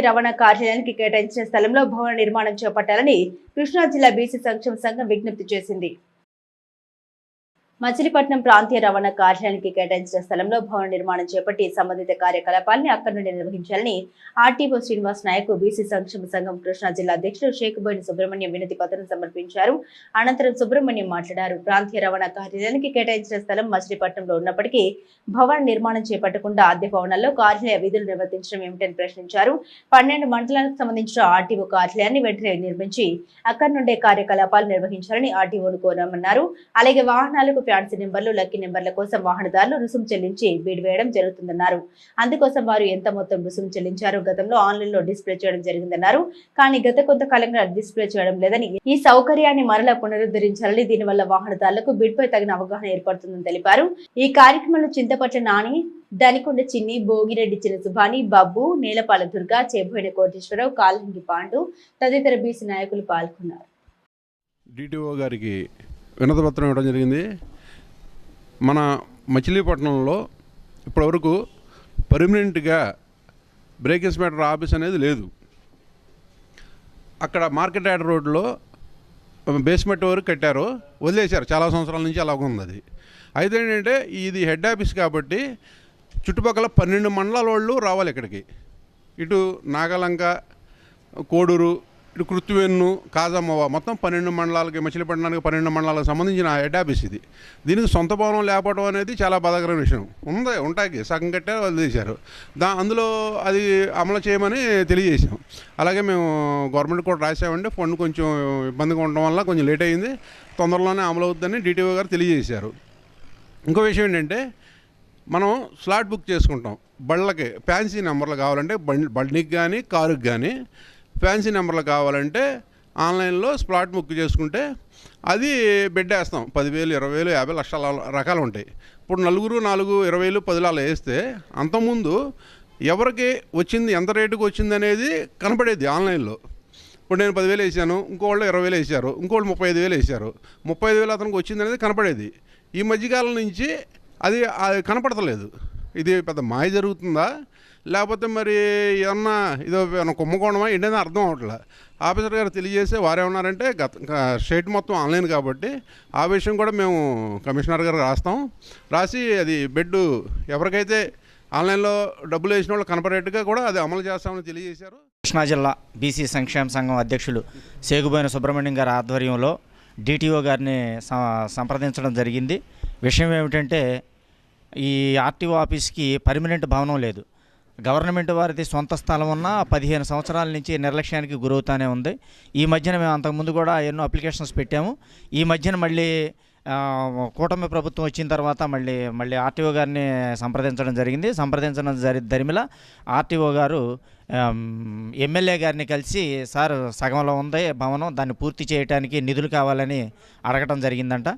రవాణా కార్యాలయానికి కేటాయించిన స్థలంలో భవన నిర్మాణం చేపట్టాలని కృష్ణా జిల్లా బీసీ సంక్షేమ సంఘం విజ్ఞప్తి చేసింది. మచిలీపట్నం ప్రాంతీయ రవాణా కార్యాలయానికి కేటాయించిన స్థలంలో భవన నిర్మాణం చేపట్టి సంబంధిత కార్యకలాపాలని అక్కడి నుండి నిర్వహించాలని ఆర్టీఓ శ్రీనివాస్ నాయక్ బీసీ సంక్షేమ సంఘం కృష్ణా జిల్లా అధ్యక్షుడు షేకుబోయిన సుబ్రహ్మణ్యం వినతి పత్రం సమర్పించారు. అనంతరం సుబ్రహ్మణ్యం మాట్లాడారు. ప్రాంతీయ రవాణా కార్యాలయానికి కేటాయించిన స్థలం మచిలీపట్నంలో ఉన్నప్పటికీ భవన నిర్మాణం చేపట్టకుండా అద్దె భవనాల్లో కార్యాలయ విధులు నిర్వర్తించడం ఏమిటని ప్రశ్నించారు. 12 మండలాలకు సంబంధించిన ఆర్టీఓ కార్యాలయాన్ని వెంటనే నిర్మించి అక్కడి నుండే కార్యకలాపాలు నిర్వహించాలని ఆర్టీఓను కోరామన్నారు. అలాగే వాహనాలకు ఫ్యాన్సీ నెంబర్లు, లక్కీ నెంబర్ల కోసం వాహనదారులు రుసుము చెల్లించి బీడ్ వేయడం జరుగుతుందన్నారు. అందుకోసం వారు ఎంత మొత్తం రుసుము చెల్లించారో గతంలో ఆన్లైన్ లో డిస్ప్లే చేయడం జరిగిందన్నారు. కానీ గత కొంతకాలంగా డిస్ప్లే చేయడం లేదని, ఈ సౌకర్యాన్ని మరలా పునరుద్ధరించాలని, దీనివల్ల వాహనదారులకు బీడ్ పై తగిన అవగాహన ఏర్పడుతుందని తెలిపారు. ఈ కార్యక్రమంలో చింతపట్ల నాని, దనికొండ చిన్ని, భోగిరెడ్డి చిన్న సుభాని, బాబు, నేలపాల దుర్గా, చేబోయిన కోటేశ్వరరావు, కాల్హంగి పాండు తదితర బీసీ నాయకులు పాల్గొన్నారు. డిటిఓ గారికి వినతి పత్రం ఇవ్వడం జరిగింది. మన మచిలీపట్నంలో ఇప్పటివరకు పర్మనెంట్గా బ్రేక్ ఇన్స్పెక్టర్ ఆఫీస్ అనేది లేదు. అక్కడ మార్కెట్ యార్డ్ రోడ్లో బేస్మెంట్ వరకు కట్టారు, వదిలేశారు. చాలా సంవత్సరాల నుంచి అలాగ ఉంది అది. అయితే ఏంటంటే ఇది హెడ్ ఆఫీస్ కాబట్టి చుట్టుపక్కల 12 మండలాల వాళ్ళు రావాలి ఇక్కడికి. ఇటు నాగలంక, కోడూరు, ఇటు కృత్తివెన్ను, కాజమ్మవ, మొత్తం 12 మండలాలకి, మచిలీపట్నానికి 12 మండలాలకు సంబంధించిన హెడ్ ఆఫీస్ ఇది. దీనికి సొంత భవనం లేకపోవడం అనేది చాలా బాధాకరమైన విషయం. ఉంటాయి సగం కట్టారు, వదిలేశారు. అందులో అది అమలు చేయమని తెలియజేసాం. అలాగే మేము గవర్నమెంట్ కూడా రాసామండి. ఫండ్ కొంచెం ఇబ్బందిగా ఉండడం వల్ల కొంచెం లేట్ అయింది. తొందరలోనే అమలు అవుతుందని డిటిఓ గారు తెలియజేశారు. ఇంకో విషయం ఏంటంటే, మనం స్లాట్ బుక్ చేసుకుంటాం. బళ్ళకి ఫ్యాన్సీ నెంబర్లు కావాలంటే బండికి కానీ కారుకి కానీ ఫ్యాన్సీ నెంబర్లు కావాలంటే ఆన్లైన్లో స్లాట్ బుక్ చేసుకుంటే అది బెడ్ వేస్తాం. 10,000, 20,000, 50 లక్షల రకాలు ఉంటాయి. ఇప్పుడు 4, 20,000, 10 అలా వేస్తే అంతకుముందు ఎవరికి వచ్చింది, ఎంత రేటుకు వచ్చింది అనేది కనపడేది ఆన్లైన్లో. ఇప్పుడు నేను 10,000 వేసాను, ఇంకోళ్ళు 20,000 వేసారు, ఇంకోళ్ళు 35,000 వేసారు. 35,000 అతనికి వచ్చింది అనేది కనపడేది. ఈ మధ్యకాలం నుంచి అది కనపడతలేదు. ఇది పెద్ద మాయ జరుగుతుందా, లేకపోతే మరి ఏమన్నా ఇదో కుంభకోణమా ఏంటనే అర్థం అవట్లే. ఆఫీసర్ గారు తెలియజేస్తే వారేమన్నారంటే స్టేట్ మొత్తం ఆన్లైన్ కాబట్టి ఆ విషయం కూడా మేము కమిషనర్ గారు రాసి అది బెడ్ ఎవరికైతే ఆన్లైన్లో డబ్బులు వేసిన వాళ్ళు కనపడేట్టుగా కూడా అది అమలు చేస్తామని తెలియజేశారు. కృష్ణా జిల్లా బీసీ సంక్షేమ సంఘం అధ్యక్షులు సేగుబోయిన సుబ్రహ్మణ్యం గారి ఆధ్వర్యంలో డిటిఓ గారిని సంప్రదించడం జరిగింది. విషయం ఏమిటంటే, ఈ ఆర్టీఓ ఆఫీస్కి పర్మనెంట్ భవనం లేదు. గవర్నమెంట్ వారిది సొంత స్థలం ఉన్న 15 సంవత్సరాల నుంచి నిర్లక్ష్యానికి గురవుతూనే ఉంది. ఈ మధ్యన మేము అంతకుముందు కూడా ఎన్నో అప్లికేషన్స్ పెట్టాము. ఈ మధ్యన మళ్ళీ కూటమి ప్రభుత్వం వచ్చిన తర్వాత మళ్ళీ ఆర్టీఓ గారిని సంప్రదించడం జరిగింది. దరిమిల ఆర్టీఓ గారు ఎమ్మెల్యే గారిని కలిసి, సార్ సగంలో ఉంది భవనం, దాన్ని పూర్తి చేయడానికి నిధులు కావాలని అడగటం జరిగిందంట.